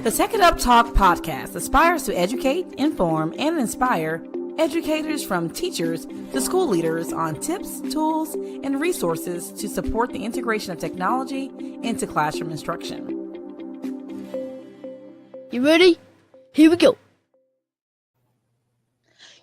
The Tech It Up Talk podcast aspires to educate, inform, and inspire educators from teachers to school leaders on tips, tools, and resources to support the integration of technology into classroom instruction. You ready? Here we go.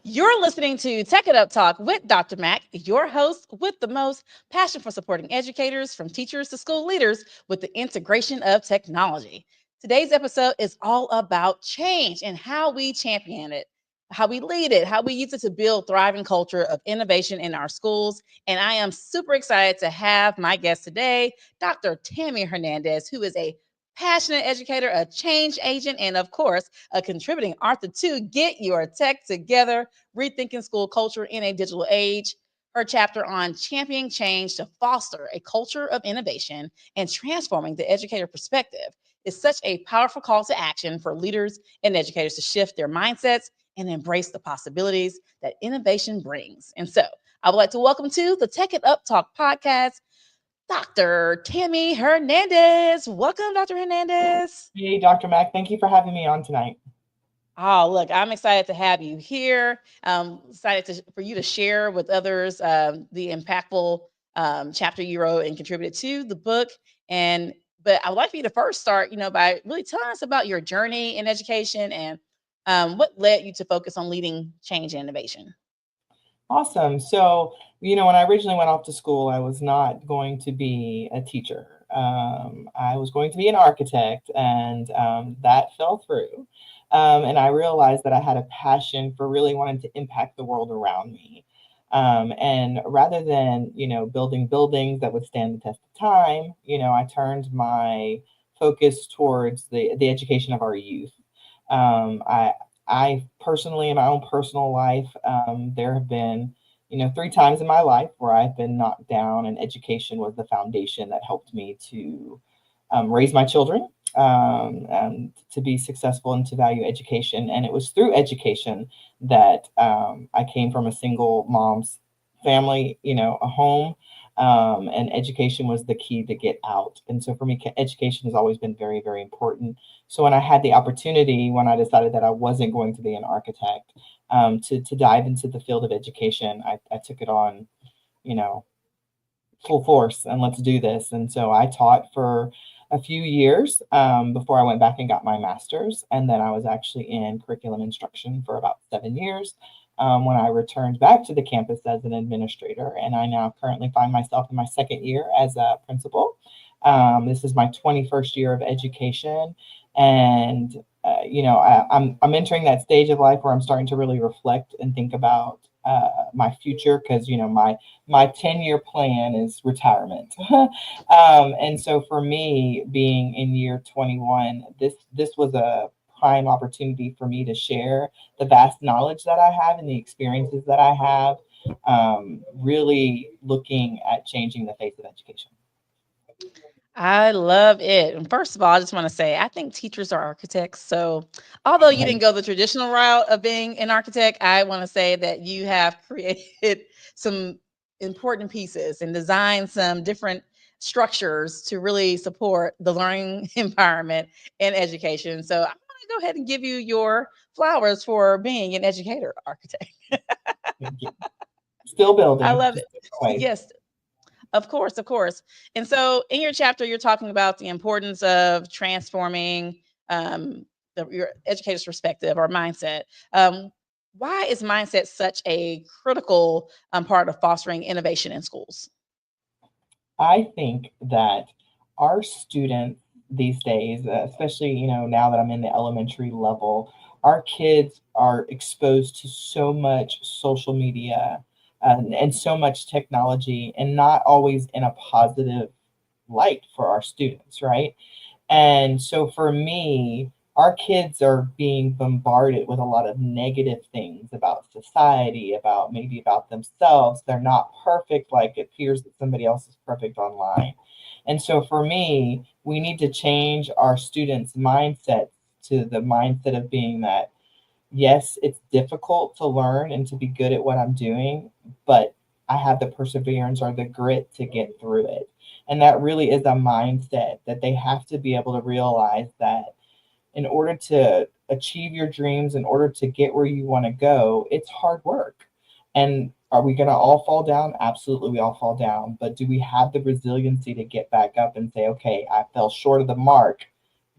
You're listening to Tech It Up Talk with Dr. Mac, your host with the most passion for supporting educators from teachers to school leaders with the integration of technology. Today's episode is all about change and how we champion it, how we lead it, how we use it to build thriving culture of innovation in our schools. And I am super excited to have my guest today, Dr. Tammy Hernandez, who is a passionate educator, a change agent, and of course, a contributing author to Get Your Tech Together, Rethinking School Culture in a Digital Age. Her chapter on championing change to foster a culture of innovation and transforming the educator perspective is such a powerful call to action for leaders and educators to shift their mindsets and embrace the possibilities that innovation brings. And so I would like to welcome to the Tech It Up Talk podcast, Dr. Tammy Hernandez. Welcome, Dr. Hernandez. Hey, Dr. Mac. Thank you for having me on tonight. Oh, look, I'm excited to have you here. Excited for you to share with others the impactful chapter you wrote and contributed to the book. But I would like for you to first start, by really telling us about your journey in education and what led you to focus on leading change and innovation. Awesome. So, when I originally went off to school, I was not going to be a teacher. I was going to be an architect, and that fell through. And I realized that I had a passion for really wanting to impact the world around me. And rather than, building buildings that would stand the test of time, I turned my focus towards the education of our youth. I personally, in my own personal life, there have been, 3 times in my life where I've been knocked down, and education was the foundation that helped me to raise my children, and to be successful and to value education. And it was through education that I came from a single mom's family, a home, and education was the key to get out. And so for me, education has always been very, very important. So when I had the opportunity, when I decided that I wasn't going to be an architect, to dive into the field of education, I took it on, full force, and let's do this. And so I taught for a few years before I went back and got my master's. And then I was actually in curriculum instruction for about 7 years when I returned back to the campus as an administrator. And I now currently find myself in my 2nd year as a principal. This is my 21st year of education. And, I'm entering that stage of life where I'm starting to really reflect and think about my future, because, my 10-year plan is retirement. And so for me, being in year 21, this was a prime opportunity for me to share the vast knowledge that I have and the experiences that I have, really looking at changing the face of education. I love it. And first of all, I just want to say, I think teachers are architects. So although you didn't go the traditional route of being an architect, I want to say that you have created some important pieces and designed some different structures to really support the learning environment and education. So I'm going to go ahead and give you your flowers for being an educator architect. Still building. I love it. Yes. Of course, of course. And so in your chapter, you're talking about the importance of transforming your educator's perspective or mindset. Why is mindset such a critical part of fostering innovation in schools? I think that our students these days, especially, now that I'm in the elementary level, our kids are exposed to so much social media and so much technology, and not always in a positive light for our students, right? And so for me, our kids are being bombarded with a lot of negative things about society, maybe about themselves. They're not perfect, like it appears that somebody else is perfect online. And so for me, we need to change our students' mindset to the mindset of being that, yes, it's difficult to learn and to be good at what I'm doing, but I have the perseverance or the grit to get through it. And that really is a mindset that they have to be able to realize that in order to achieve your dreams, in order to get where you want to go, it's hard work. And are we going to all fall down? Absolutely, we all fall down. But do we have the resiliency to get back up and say, okay, I fell short of the mark,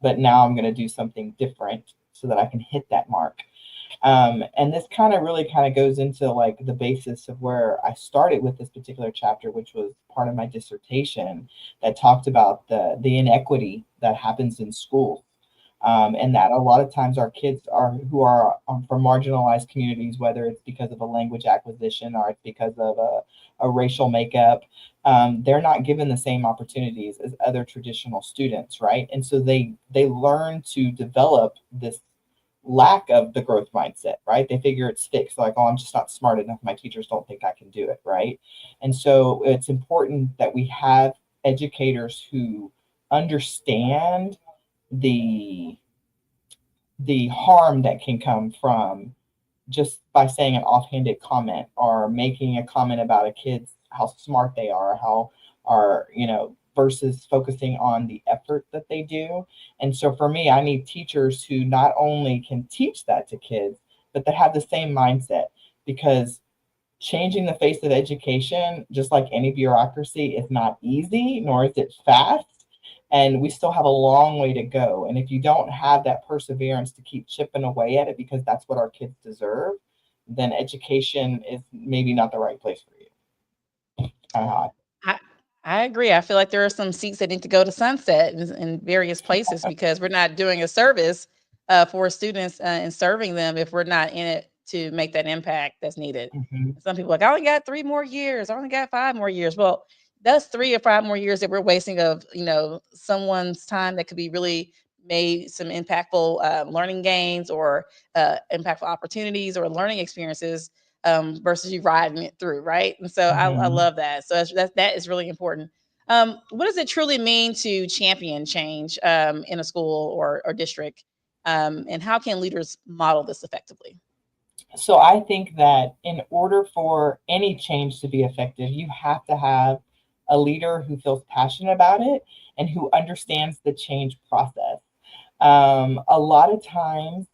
but now I'm going to do something different so that I can hit that mark? And this kind of really kind of goes into like the basis of where I started with this particular chapter, which was part of my dissertation that talked about the inequity that happens in schools. And that a lot of times our kids are who are from marginalized communities, whether it's because of a language acquisition or it's because of a racial makeup, they're not given the same opportunities as other traditional students, right? And so they learn to develop this lack of the growth mindset, right? They figure it's fixed, like, oh, I'm just not smart enough. My teachers don't think I can do it, right? And so it's important that we have educators who understand the harm that can come from just by saying an offhanded comment or making a comment about a kid's how smart they are, how are, versus focusing on the effort that they do. And so for me, I need teachers who not only can teach that to kids, but that have the same mindset, because changing the face of education, just like any bureaucracy, is not easy, nor is it fast. And we still have a long way to go. And if you don't have that perseverance to keep chipping away at it, because that's what our kids deserve, then education is maybe not the right place for you. I I agree. I feel like there are some seats that need to go to sunset in various places because we're not doing a service for students and serving them if we're not in it to make that impact that's needed. Mhm. Some people are like, I only got 3 more years. I only got 5 more years. Well, that's 3 or 5 more years that we're wasting of someone's time that could be really made some impactful learning gains or impactful opportunities or learning experiences versus you riding it through, right? And so I Mhm. love that. So that is really important. What does it truly mean to champion change in a school or district? And how can leaders model this effectively? So I think that in order for any change to be effective, you have to have a leader who feels passionate about it and who understands the change process. A lot of times,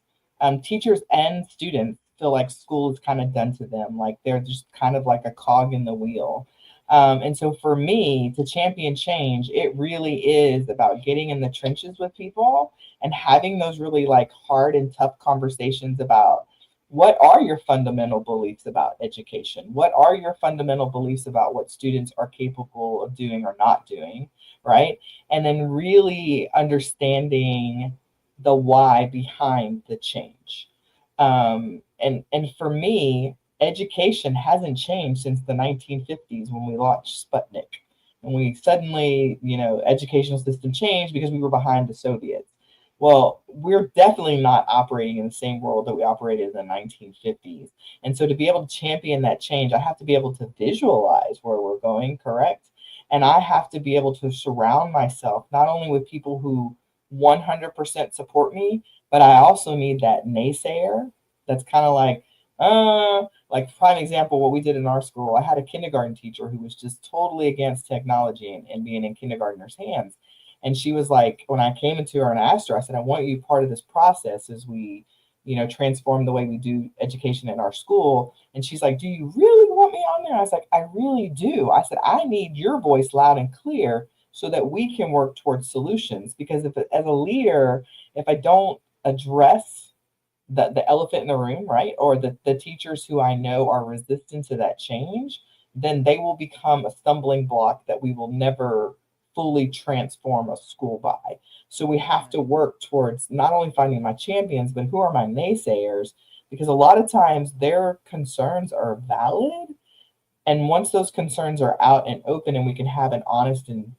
teachers and students feel like school is kind of done to them, like they're just kind of like a cog in the wheel. And so for me to champion change, it really is about getting in the trenches with people and having those really like hard and tough conversations about what are your fundamental beliefs about education? What are your fundamental beliefs about what students are capable of doing or not doing, right? And then really understanding the why behind the change. And for me, education hasn't changed since the 1950s when we launched Sputnik. And we suddenly, educational system changed because we were behind the Soviets. Well, we're definitely not operating in the same world that we operated in the 1950s. And so to be able to champion that change, I have to be able to visualize where we're going, correct? And I have to be able to surround myself not only with people who 100% support me, but I also need that naysayer that's kind of like prime example, what we did in our school. I had a kindergarten teacher who was just totally against technology and being in kindergartners' hands. And she was like, when I came into her and asked her, I said, I want you part of this process as we, transform the way we do education in our school. And she's like, do you really want me on there? I was like, I really do. I said, I need your voice loud and clear so that we can work towards solutions. Because if as a leader, if I don't address the elephant in the room, right? Or the teachers who I know are resistant to that change, then they will become a stumbling block that we will never fully transform a school by. So we have to work towards not only finding my champions, but who are my naysayers, because a lot of times their concerns are valid. And once those concerns are out and open and we can have an honest and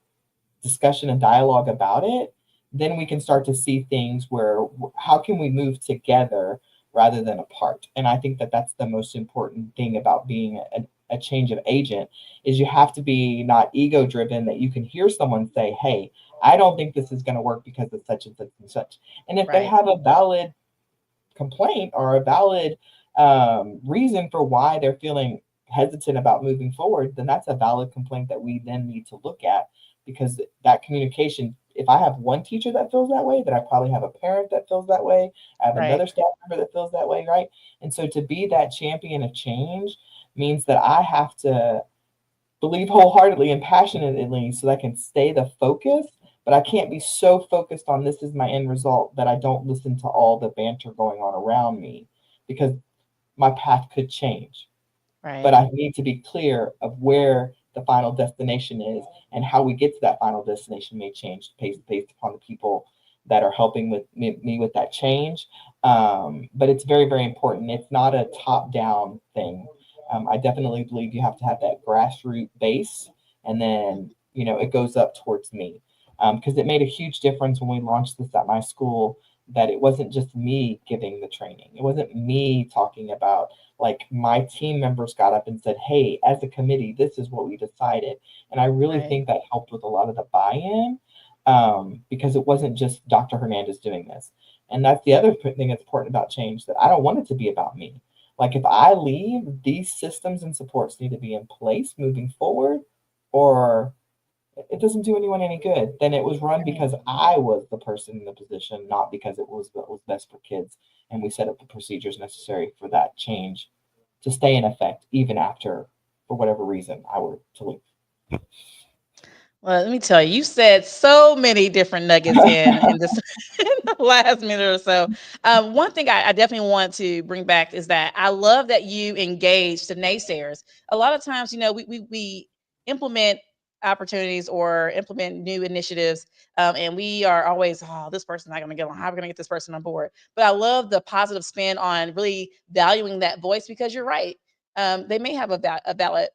discussion and dialogue about it, then we can start to see things where how can we move together rather than apart. And I think that that's the most important thing about being a change of agent is you have to be not ego driven, that you can hear someone say, hey, I don't think this is going to work because of such and such and such. And if they Right. have a valid complaint or a valid reason for why they're feeling hesitant about moving forward, then that's a valid complaint that we then need to look at, because that communication if I have one teacher that feels that way, then I probably have a parent that feels that way. I have Right. another staff member that feels that way, right? And so to be that champion of change means that I have to believe wholeheartedly and passionately so that I can stay the focus, but I can't be so focused on this is my end result that I don't listen to all the banter going on around me because my path could change. But Right. I need to be clear of where the final destination is, and how we get to that final destination may change based upon the people that are helping with me with that change. But it's very, very important. It's not a top down thing. I definitely believe you have to have that grassroots base, and then it goes up towards me, because it made a huge difference when we launched this at my school, that it wasn't just me giving the training. It wasn't me talking about, like, my team members got up and said, hey, as a committee, this is what we decided. And I really Right. think that helped with a lot of the buy-in, because it wasn't just Dr. Hernandez doing this. And that's the other thing that's important about change, that I don't want it to be about me. Like, if I leave, these systems and supports need to be in place moving forward, or it doesn't do anyone any good. Then it was run because I was the person in the position, not because it was what was best for kids. And we set up the procedures necessary for that change to stay in effect, even after, for whatever reason, I were to leave. Well, let me tell you, you said so many different nuggets in this in the last minute or so. One thing I definitely want to bring back is that I love that you engage the naysayers. A lot of times, we implement opportunities or implement new initiatives, and we are always, oh, this person's not going to get on. How are we going to get this person on board? But I love the positive spin on really valuing that voice, because you're right. They may have a valid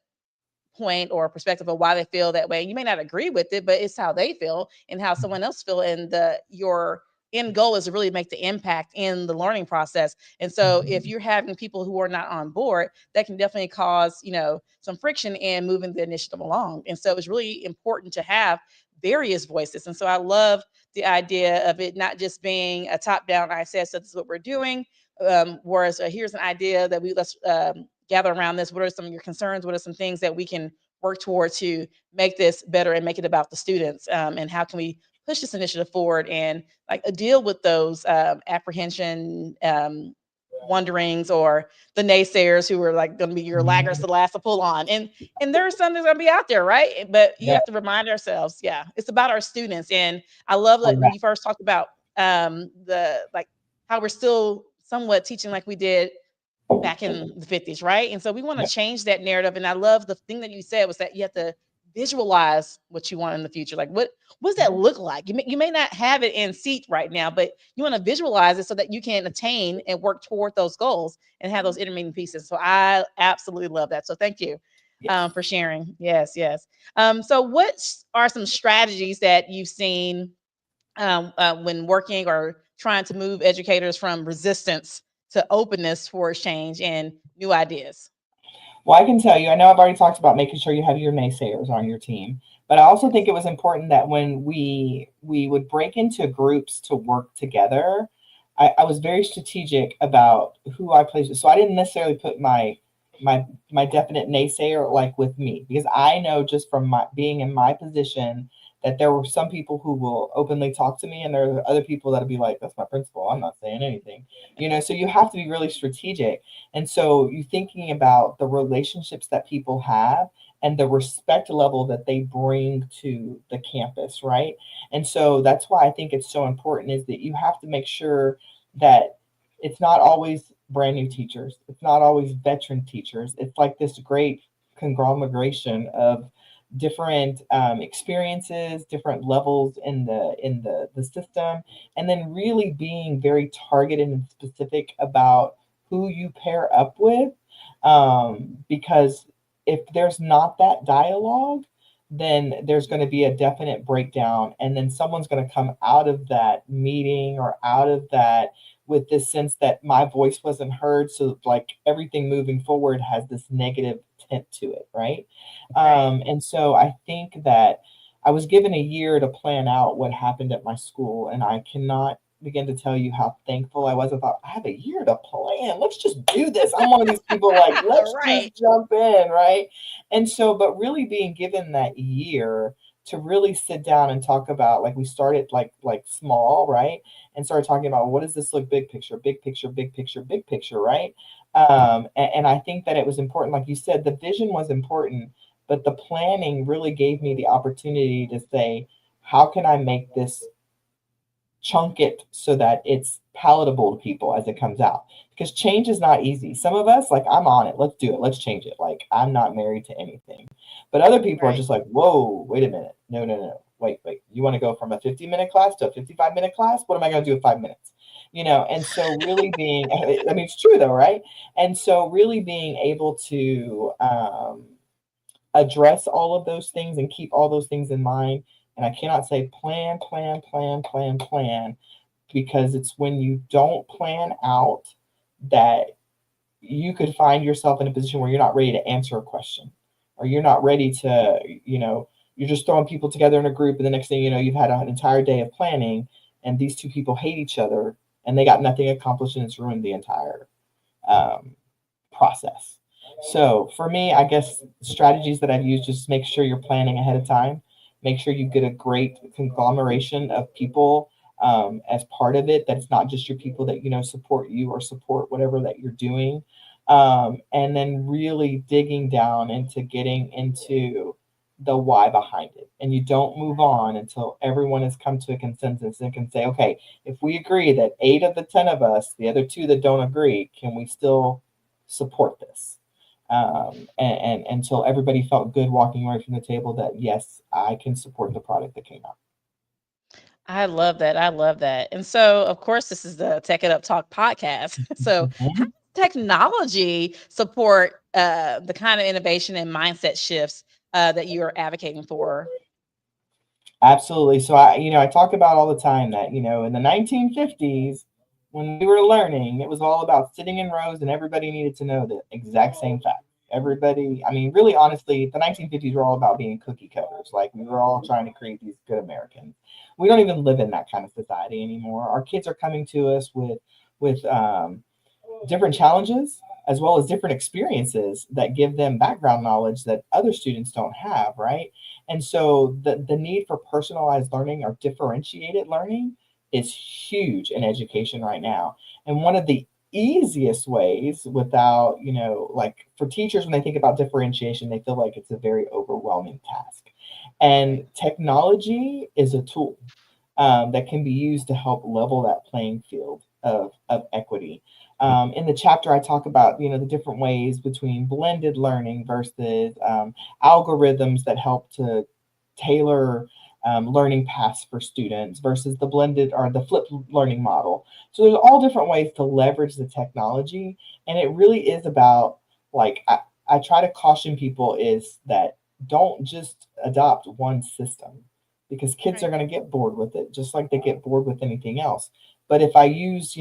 point or perspective of why they feel that way. You may not agree with it, but it's how they feel and how someone else feel. And your end goal is to really make the impact in the learning process. And so if Mhm. you're having people who are not on board, that can definitely cause, some friction in moving the initiative along. And so it's really important to have various voices. And so I love the idea of it not just being a top down, I said, so this is what we're doing. Whereas here's an idea that let's gather around this. What are some of your concerns? What are some things that we can work toward to make this better and make it about the students? And how can we push this initiative forward and like deal with those apprehension wonderings, or the naysayers who are like going to be your laggards Mhm. the last to pull on. And there's some that's going to be out there, right? But you Yeah, have to remind ourselves, yeah, it's about our students. And I love that when correct. you first talked about the like how we're still somewhat teaching like we did back in the 50s, right? And so we want to Yep. change that narrative. And I love the thing that you said was that you have to visualize what you want in the future. Like what does that Mhm. look like? You may not have it in seat right now, but you want to visualize it so that you can attain and work toward those goals and have those intermediate pieces. So I absolutely love that. So thank you Yes. for sharing. Yes, yes. So what are some strategies that you've seen when working or trying to move educators from resistance to openness for change and new ideas? Well, I can tell you, I know I've already talked about making sure you have your naysayers on your team, but I also think Yes. it was important that when we would break into groups to work together, I was very strategic about who I placed. So I didn't necessarily put my definite naysayer like with me, because I know just from my being in my position that there were some people who will openly talk to me, and there are other people that'll be like, "That's my principal. I'm not saying anything." So you have to be really strategic. And so you thinking about the relationships that people have and the respect level that they bring to the campus, right? And so that's why I think it's so important, is that you have to make sure that it's not always brand new teachers. It's not always veteran teachers. It's like this great conglomeration of different experiences, different levels in the system, and then really being very targeted and specific about who you pair up with, because if there's not that dialogue, then there's going to be a definite breakdown, and then someone's going to come out of that meeting or out of that with this sense that my voice wasn't heard, so like everything moving forward has this negative tint to it, right? Right. And so I think that I was given a year to plan out what happened at my school, and I cannot begin to tell you how thankful I was. I thought, I have a year to plan. Let's just do this. I'm one of these people like, let's Right. just jump in, right? And so, but really being given that year to really sit down and talk about, like, we started like small, right? And started talking about, what does this look, big picture, big picture, big picture, big picture, right? And I think that it was important, like you said, the vision was important, but the planning really gave me the opportunity to say, how can I make this, chunk it so that it's palatable to people as it comes out, because change is not easy. Some of us, like, I'm on it, let's do it, let's change it, like, I'm not married to anything. But other people are Right. just like, whoa, wait a minute, no, no, no, wait, you want to go from a 50-minute class to a 55-minute class? What am I going to do in 5 minutes? And so really being, I mean, it's true though, right? And so really being able to address all of those things and keep all those things in mind. And I cannot say plan, plan, plan, plan, plan, because it's when you don't plan out that you could find yourself in a position where you're not ready to answer a question, or you're not ready to, you're just throwing people together in a group. And the next thing you know, you've had an entire day of planning, and these two people hate each other and they got nothing accomplished, and it's ruined the entire um, process. So for me, I guess strategies that I've used, just make sure you're planning ahead of time. Make sure you get a great conglomeration of people as part of it. That it's not just your people that support you or support whatever that you're doing. And then really digging down into getting into the why behind it. And you don't move on until everyone has come to a consensus and can say, okay, if we agree that 8 of the 10 of us, the other two that don't agree, can we still support this? And until everybody felt good walking away from the table, that yes, I can support the product that came out. I love that. I love that. And so, of course, this is the Tech It Up Talk podcast. So, how Mhm. does technology support the kind of innovation and mindset shifts that you are advocating for? Absolutely. So I talk about all the time that, in the 1950s, when we were learning, it was all about sitting in rows and everybody needed to know the exact same fact. Everybody, I mean, really honestly, the 1950s were all about being cookie cutters. Like, we were all trying to create these good Americans. We don't even live in that kind of society anymore. Our kids are coming to us with different challenges, as well as different experiences that give them background knowledge that other students don't have, right? And so the need for personalized learning or differentiated learning is huge in education right now. And one of the easiest ways, without, like, for teachers, when they think about differentiation, they feel like it's a very overwhelming task. Right. And technology is a tool that can be used to help level that playing field of equity. In the chapter, I talk about the different ways between blended learning versus algorithms that help to tailor learning paths for students versus the blended or the flipped learning model. So there's all different ways to leverage the technology, and it really is about, like, I try to caution people is that don't just adopt one system, because kids are Right. going to get bored with it, just like they get bored with anything else. But if I use,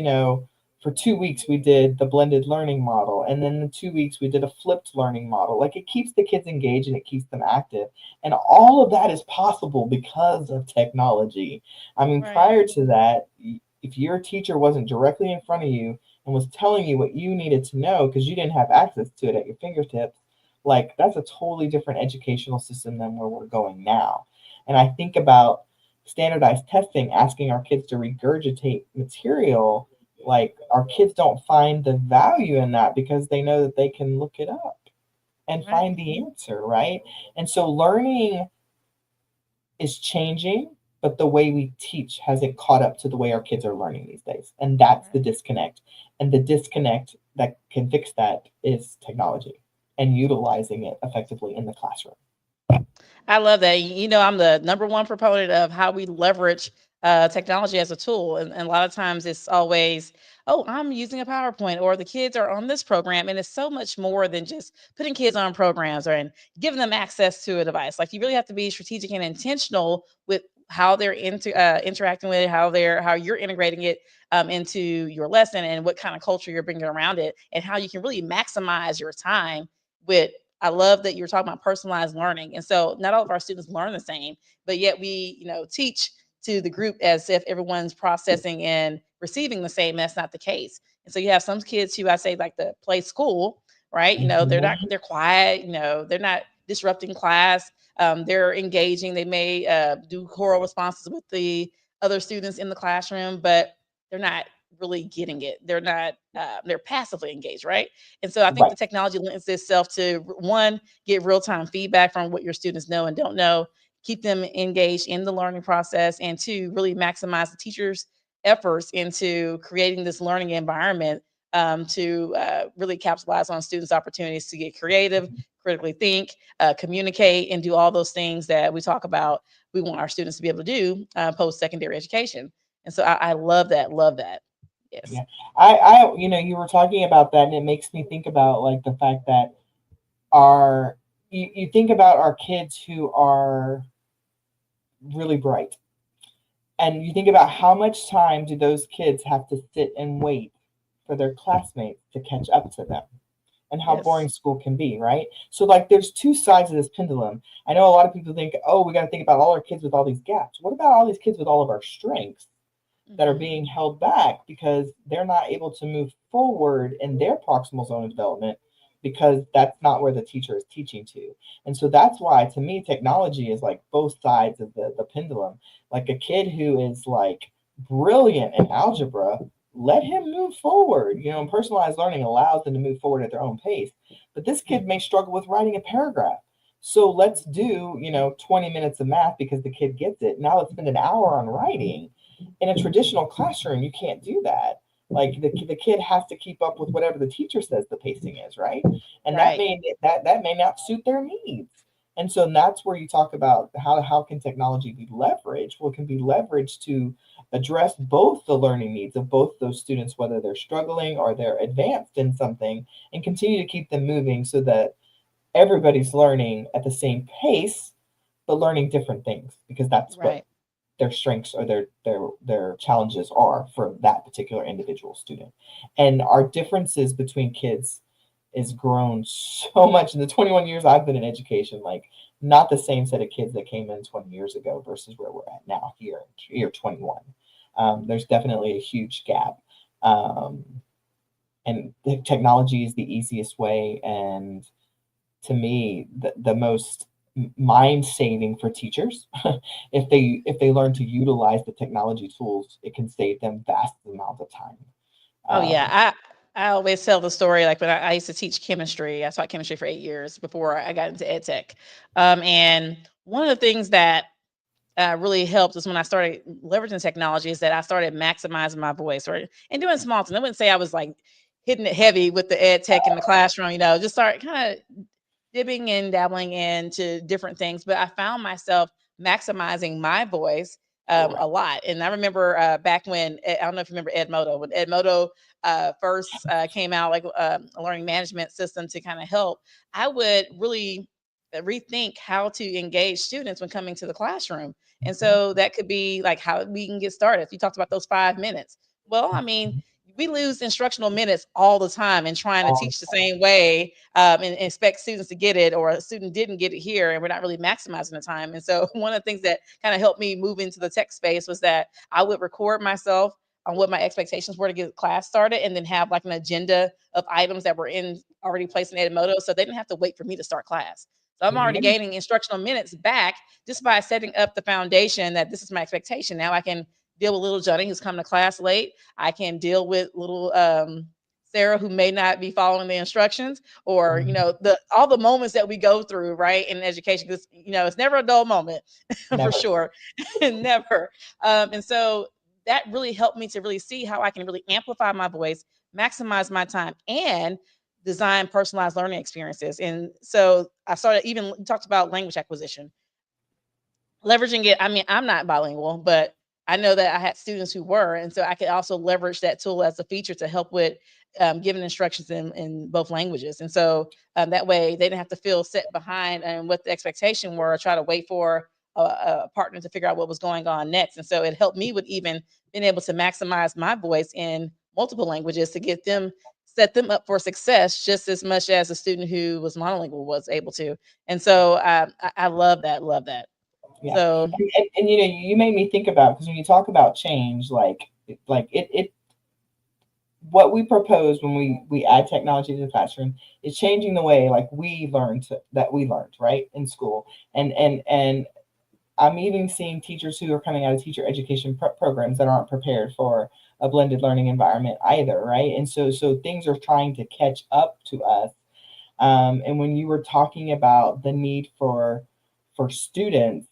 for 2 weeks we did the blended learning model, and then in 2 weeks we did a flipped learning model, like, it keeps the kids engaged and it keeps them active. And all of that is possible because of technology. I mean, Right. prior to that, if your teacher wasn't directly in front of you and was telling you what you needed to know because you didn't have access to it at your fingertips, like, that's a totally different educational system than where we're going now. And I think about standardized testing, asking our kids to regurgitate material. Like, our kids don't find the value in that because they know that they can look it up and Right. find the answer, right? And so learning is changing, but the way we teach hasn't caught up to the way our kids are learning these days. And that's the Right. disconnect. And the disconnect that can fix that is technology and utilizing it effectively in the classroom. I love that. I'm the number one proponent of how we leverage technology as a tool. And a lot of times it's always, oh, I'm using a PowerPoint or the kids are on this program. And it's so much more than just putting kids on programs or and giving them access to a device. Like, you really have to be strategic and intentional with how they're interacting with it, how you're integrating it into your lesson and what kind of culture you're bringing around it and how you can really maximize your time with. I love that you're talking about personalized learning. And so not all of our students learn the same, but yet we, teach to the group as if everyone's processing and receiving the same. That's not the case. And so you have some kids who I say like the play school, right? They're not, Mhm. they're quiet, they're not disrupting class. They're engaging. They may do choral responses with the other students in the classroom, but they're not really getting it. They're passively engaged, right? And so I think the Right. technology lends itself to one, get real time feedback from what your students know and don't know, keep them engaged in the learning process, and two, really maximize the teacher's efforts into creating this learning environment to really capitalize on students' opportunities to get creative, critically think, communicate, and do all those things that we talk about. We want our students to be able to do post secondary education. And so I love that. Love that. Yes. Yeah. You were talking about that, and it makes me think about like the fact that our, you think about our kids who are really bright, and you think about how much time do those kids have to sit and wait for their classmates to catch up to them, and how Yes. boring school can be, right? So like there's two sides of this pendulum. I know a lot of people think, oh, we got to think about all our kids with all these gaps. What about all these kids with all of our strengths that are Hmm. being held back because they're not able to move forward in their proximal zone of development, because that's not where the teacher is teaching to. And so that's why, to me, technology is like both sides of the pendulum. Like a kid who is like brilliant in algebra, let him move forward. And personalized learning allows them to move forward at their own pace. But this kid may struggle with writing a paragraph. So let's do, 20 minutes of math because the kid gets it. Now let's spend an hour on writing. In a traditional classroom, you can't do that. Like the kid has to keep up with whatever the teacher says the pacing is, right? And Right. that may not suit their needs. And so that's where you talk about how can technology be leveraged? Well, it can be leveraged to address both the learning needs of both those students, whether they're struggling or they're advanced in something, and continue to keep them moving so that everybody's learning at the same pace, but learning different things, because that's what Right. their strengths or their challenges are for that particular individual student. And our differences between kids is grown so much in the 21 years I've been in education. Like, not the same set of kids that came in 20 years ago versus where we're at now here, year 21. There's definitely a huge gap. Um, and the technology is the easiest way, and to me the most mind saving for teachers. If they learn to utilize the technology tools, it can save them vast amounts of time. Oh yeah. um, I always tell the story like when I used to teach chemistry. I taught chemistry for 8 years before I got into ed tech. And one of the things that really helped is when I started leveraging technology is that I started maximizing my voice or and doing small things. I wouldn't say I was like hitting it heavy with the ed tech in the classroom, just start kind of dipping and dabbling into different things, but I found myself maximizing my voice a lot. And I remember back when I don't know if you remember Edmodo, when Edmodo first came out, like a learning management system to kind of help. I would really rethink how to engage students when coming to the classroom. And so that could be like how we can get started. You talked about those 5 minutes. Well, I mean, we lose instructional minutes all the time in trying to all teach the same way and expect students to get it, or a student didn't get it here, and we're not really maximizing the time. And so, one of the things that kind of helped me move into the tech space was that I would record myself on what my expectations were to get class started, and then have like an agenda of items that were in already placed in Edmodo, so they didn't have to wait for me to start class. So I'm already yeah, gaining instructional minutes back just by setting up the foundation that this is my expectation. Now I can deal with little Johnny who's coming to class late. I can deal with little Sarah who may not be following the instructions, or the all the moments that we go through, right, in education, because it's never a dull moment for never. sure. Never. And so that really helped me to really see how I can really amplify my voice, maximize my time, and design personalized learning experiences. And so I started, even talked about language acquisition, leveraging it. I mean, I'm not bilingual, but I know that I had students who were, and so I could also leverage that tool as a feature to help with giving instructions in both languages. And so that way they didn't have to feel set behind and what the expectation were, or try to wait for a partner to figure out what was going on next. And so it helped me with even being able to maximize my voice in multiple languages to get them set them up for success just as much as a student who was monolingual was able to. And so I love that, love that. Yeah. So And you made me think about, because when you talk about change, like it what we propose when we add technology to the classroom is changing the way like we learned right in school, and I'm even seeing teachers who are coming out of teacher education programs that aren't prepared for a blended learning environment either, right? And so things are trying to catch up to us. And when you were talking about the need for students,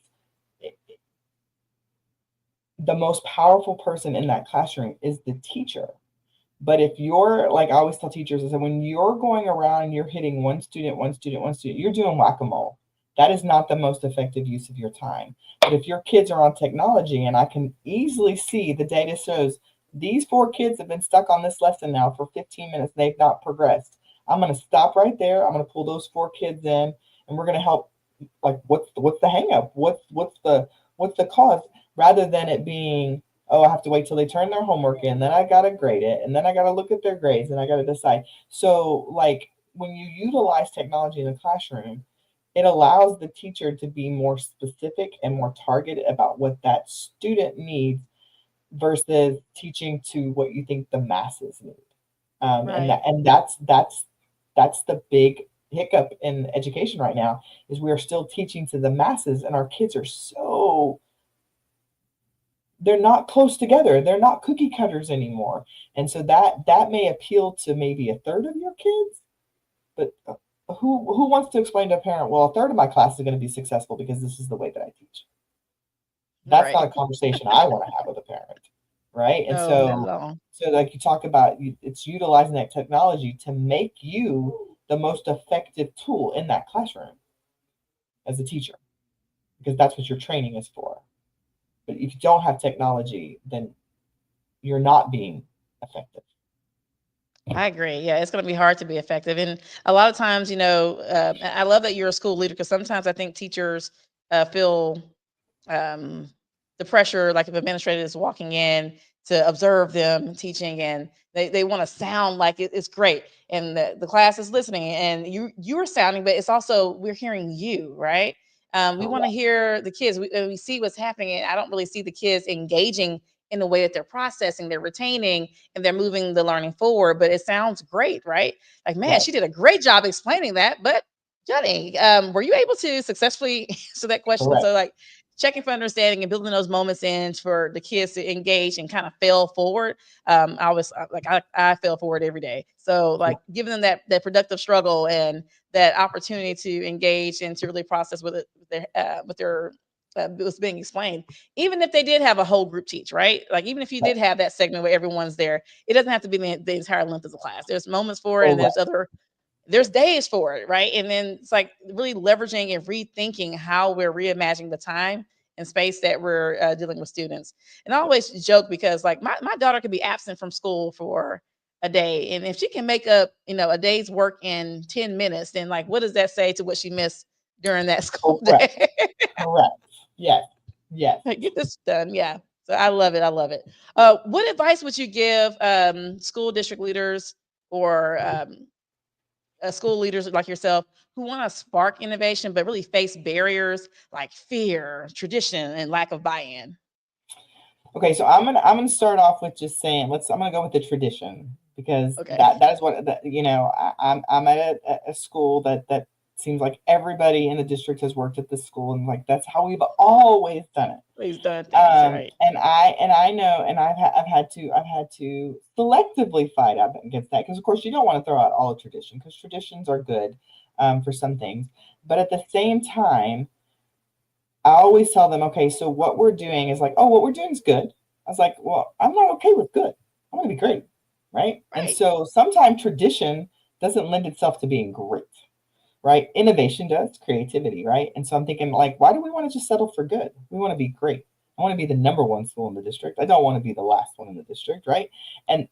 the most powerful person in that classroom is the teacher. But if you're like I always tell teachers, I said when you're going around and you're hitting one student, one student, one student, you're doing whack-a-mole. That is not the most effective use of your time. But if your kids are on technology, and I can easily see the data shows these 4 kids have been stuck on this lesson now for 15 minutes, they've not progressed. I'm going to stop right there. I'm going to pull those 4 kids in, and we're going to help. Like, what's the hang up? What's the cause? Rather than it being, oh, I have to wait till they turn their homework in, then I gotta grade it, and then I gotta look at their grades, and I gotta decide. So, like when you utilize technology in the classroom, it allows the teacher to be more specific and more targeted about what that student needs versus teaching to what you think the masses need. And Right. that's the big hiccup in education right now is we are still teaching to the masses, and our kids are so they're not close together. They're not cookie cutters anymore. And so that may appeal to maybe a third of your kids, but who wants to explain to a parent, well, a third of my class is going to be successful because this is the way that I teach. That's not Right. a conversation I want to have with a parent, right? And No, not so at all. so like you talk about, it's utilizing that technology to make you the most effective tool in that classroom as a teacher, because that's what your training is for. But if you don't have technology, then you're not being effective. I agree. Yeah, it's going to be hard to be effective. And a lot of times, I love that you're a school leader because sometimes I think teachers feel um, the pressure, like if administrator is walking in to observe them teaching, and they want to sound like it's great, and the class is listening, and you're sounding, but it's also we're hearing you, right? We want to Correct. hear the kids. We see what's happening, and I don't really see the kids engaging in the way that they're processing, they're retaining, and they're moving the learning forward. But it sounds great, right? Like, man, Right. she did a great job explaining that. But Johnny, were you able to successfully answer that question? Correct. So, like, checking for understanding and building those moments in for the kids to engage and kind of fail forward. I was like, I fail forward every day. So like giving them that productive struggle and that opportunity to engage and to really process with it, with their was being explained, even if they did have a whole group teach, right? Like even if you Right. did have that segment where everyone's there, it doesn't have to be the entire length of the class. There's moments for it, and Correct. there's days for it, right? And then it's like really leveraging and rethinking how we're reimagining the time and space that we're dealing with students. And I always joke because like my daughter could be absent from school for a day. And if she can make up, a day's work in 10 minutes, then like what does that say to what she missed during that school Correct. day? Correct. Yes. Yes. Like, get this done. Yeah. So I love it. I love it. What advice would you give school district leaders or school leaders like yourself who want to spark innovation but really face barriers like fear, tradition, and lack of buy-in? Okay, so I'm gonna start off with just saying I'm gonna go with the tradition, because Okay. that is what I'm at a school that seems like everybody in the district has worked at this school, and like that's how we've always done it. Please done things right. And I know, and I've had to selectively fight up against that, because of course you don't want to throw out all the tradition, because traditions are good for some things, but at the same time I always tell them, okay, so what we're doing is like, oh, what we're doing is good. I was like, well, I'm not okay with good. I want to be great, right? And Right. so sometimes tradition doesn't lend itself to being great, right? Innovation does, creativity, right? And so I'm thinking, like, why do we want to just settle for good? We want to be great. I want to be the number one school in the district. I don't want to be the last one in the district, right? And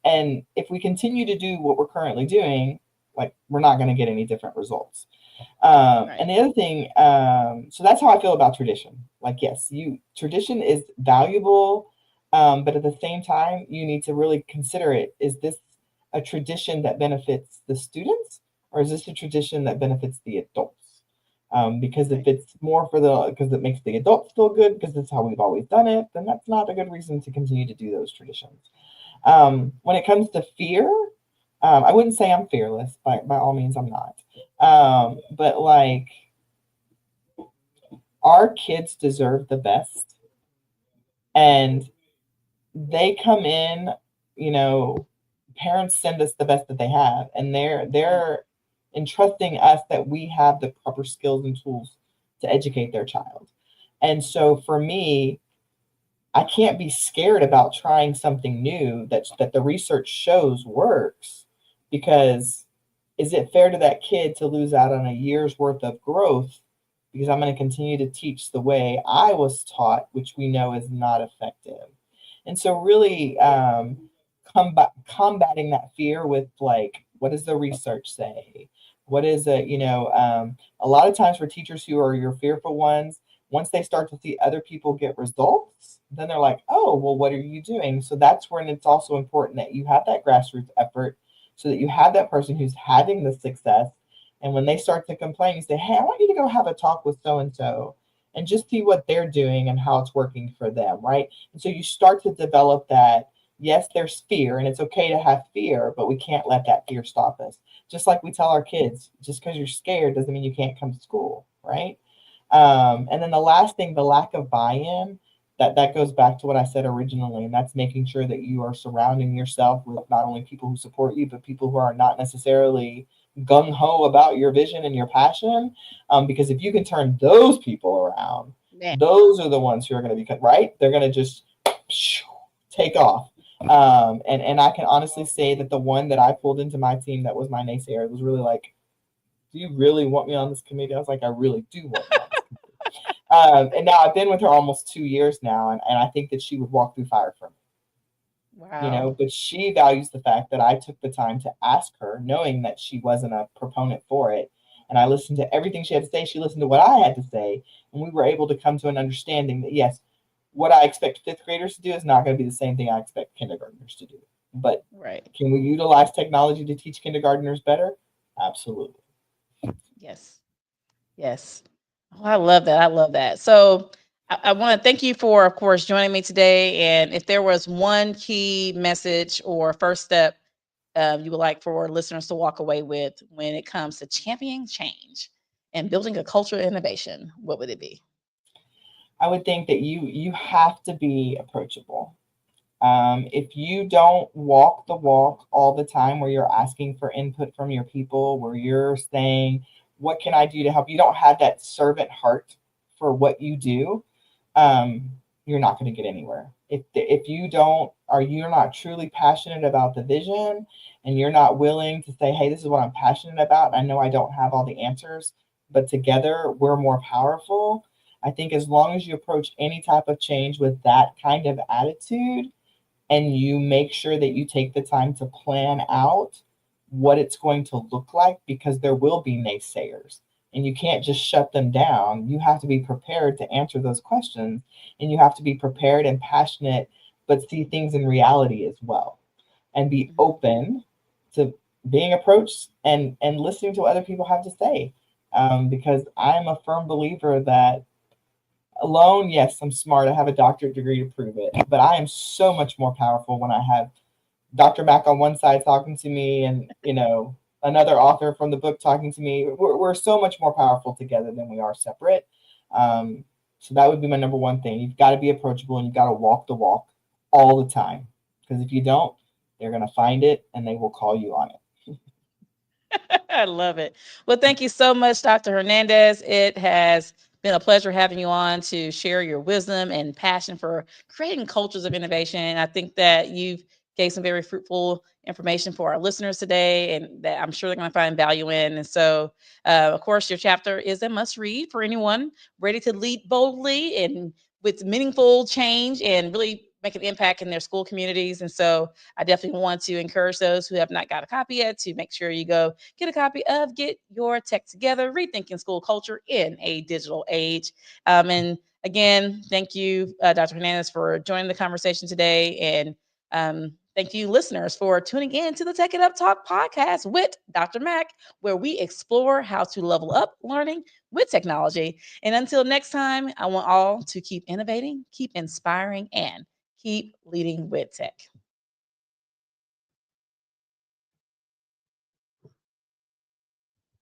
if we continue to do what we're currently doing, like, we're not going to get any different results. And Right. the other thing, so that's how I feel about tradition. Like, yes, tradition is valuable, but at the same time, you need to really consider it. Is this a tradition that benefits the students, or is this a tradition that benefits the adults? Because if Right. it's more because it makes the adults feel good, because it's how we've always done it, then that's not a good reason to continue to do those traditions. When it comes to fear, I wouldn't say I'm fearless. By all means, I'm not. But like, our kids deserve the best, and they come in, you know, parents send us the best that they have, and Right. they're entrusting us that we have the proper skills and tools to educate their child. And so for me, I can't be scared about trying something new that the research shows works, because is it fair to that kid to lose out on a year's worth of growth because I'm going to continue to teach the way I was taught, which we know is not effective? And so, really, combating that fear with, like, what does the research say? What is it? A lot of times for teachers who are your fearful ones, once they start to see other people get results, then they're like, oh, well, what are you doing? So that's when it's also important that you have that grassroots effort, so that you have that person who's having the success. And when they start to complain, you say, hey, I want you to go have a talk with so and just see what they're doing and how it's working for them, right? And so you start to develop that. Yes, there's fear, and it's okay to have fear, but we can't let that fear stop us. Just like we tell our kids, just because you're scared doesn't mean you can't come to school, right? And then the last thing, the lack of buy-in, that goes back to what I said originally, and that's making sure that you are surrounding yourself with not only people who support you, but people who are not necessarily gung ho about your vision and your passion. Because if you can turn those people around, Man. those are the ones who are going to be right. They're going to just take off. And I can honestly say that the one that I pulled into my team that was my naysayer was really like, do you really want me on this committee? I was like, I really do want you on this committee. And now I've been with her almost 2 years now, and I think that she would walk through fire for me, Wow. but she values the fact that I took the time to ask her, knowing that she wasn't a proponent for it. And I listened to everything she had to say. She listened to what I had to say, and we were able to come to an understanding that, yes, what I expect fifth graders to do is not going to be the same thing I expect kindergartners to do. But Right. can we utilize technology to teach kindergartners better? Absolutely. Yes. Yes. Oh, I love that. I love that. So I want to thank you for, of course, joining me today. And if there was one key message or first step you would like for listeners to walk away with when it comes to championing change and building a culture of innovation, what would it be? I would think that you have to be approachable. If you don't walk the walk all the time, where you're asking for input from your people, where you're saying, what can I do to help? You don't have that servant heart for what you do, um, you're not going to get anywhere. If you don't, or you're not truly passionate about the vision, and you're not willing to say, hey, this is what I'm passionate about, and I know I don't have all the answers, but together we're more powerful. I think as long as you approach any type of change with that kind of attitude, and you make sure that you take the time to plan out what it's going to look like, because there will be naysayers and you can't just shut them down. You have to be prepared to answer those questions, and you have to be prepared and passionate, but see things in reality as well, and be Mhm. open to being approached and listening to what other people have to say. Because I'm a firm believer that alone, yes, I'm smart. I have a doctorate degree to prove it. But I am so much more powerful when I have Dr. Mack on one side talking to me, and another author from the book talking to me. We're so much more powerful together than we are separate. Um, so that would be my number one thing. You've got to be approachable, and you've got to walk the walk all the time. Because if you don't, they're going to find it and they will call you on it. I love it. Well, thank you so much, Dr. Hernandez. It has been a pleasure having you on to share your wisdom and passion for creating cultures of innovation. I think that you've gave some very fruitful information for our listeners today, and that I'm sure they're going to find value in. And so, of course, your chapter is a must read for anyone ready to lead boldly and with meaningful change and really make an impact in their school communities. And so, I definitely want to encourage those who have not got a copy yet to make sure you go get a copy of Get Your Tech Together, Rethinking School Culture in a Digital Age. And again, thank you, Dr. Hernandez, for joining the conversation today. And Thank you, listeners, for tuning in to the Take It Up Talk podcast with Dr. Mac, where we explore how to level up learning with technology. And until next time, I want all to keep innovating, keep inspiring, and keep leading with tech.